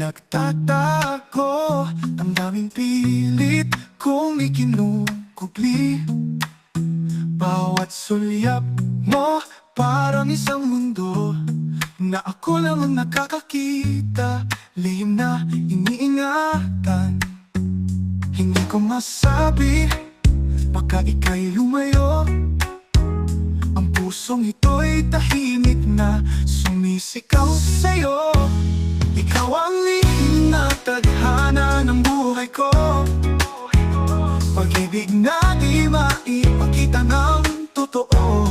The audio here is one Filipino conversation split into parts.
Pinagtatago ang daming pilit kong ikinukubli. Bawat sulyap mo parang isang mundo na ako lang ang nakakakita. Lihim na iniingatan, hindi ko masabi baka ika'y lumayo. Ang pusong ito'y tahimik na sumisigaw sa'yo. Ikaw ang lihim na tadhana ng buhay ko, pag-ibig na di maipakita ng totoo.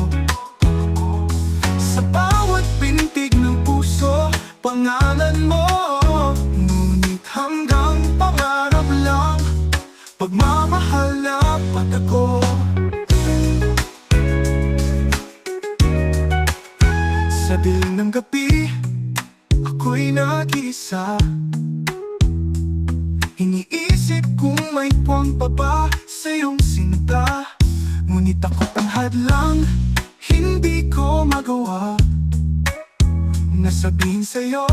Sa bawat pintig ng puso, pangalan mo. Ngunit hanggang pangarap lang, pagmamahal na patago. Sa dilim ng gabi, ako'y nag-iisa. Iniisip kung may puwang pa ba sa iyong sinta. Ngunit ako't ang hadlang, hindi ko magawa na sabihin sa'yo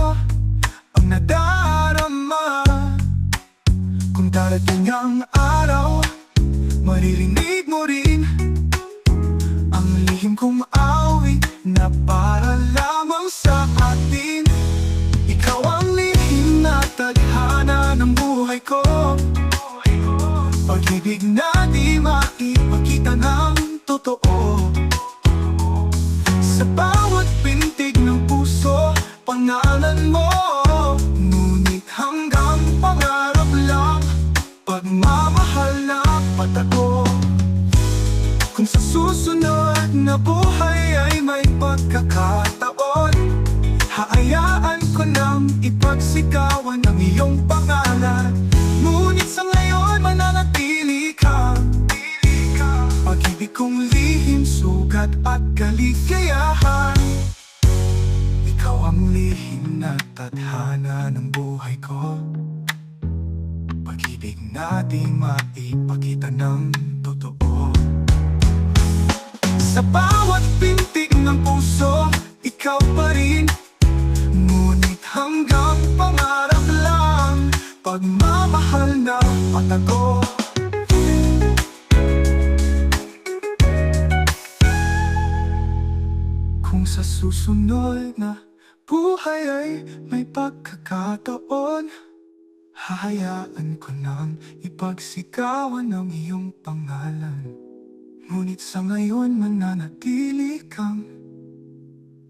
ang nadarama. Kung darating ang araw, maririnig mo rin ang lihim kong awit na para lamang sa atin. Ikaw ang lihim na tadhana ng buhay ko, pag-ibig na di maipakita ng totoo. Sa bawat pintig ng puso, pangalan mo. Ngunit hanggang pangarap lang, pagmamahal na patago. Kung sa susunod na buhay ay may pagkakataon, haayaan ko nang ipagsigawan ang iyong pangalan. Ngunit sa ngayon mananatili ka, pag-ibig kong lihim, sugat at kaligayahan. Ikaw ang lihim na tadhana ng buhay ko, pag-ibig na di maipakita ng totoo. Sa bawat pintig ng puso, ikaw pa rin. Ngunit hanggang pangarap lang, pagmamahal na patago. Kung sa susunod na buhay ay may pagkakataon, hahayaan ko nang ipagsigawan ang iyong pangalan. Ngunit sa ngayon mananatili kang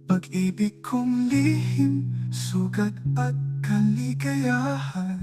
pag-ibig kong lihim, sugat at kaligayahan.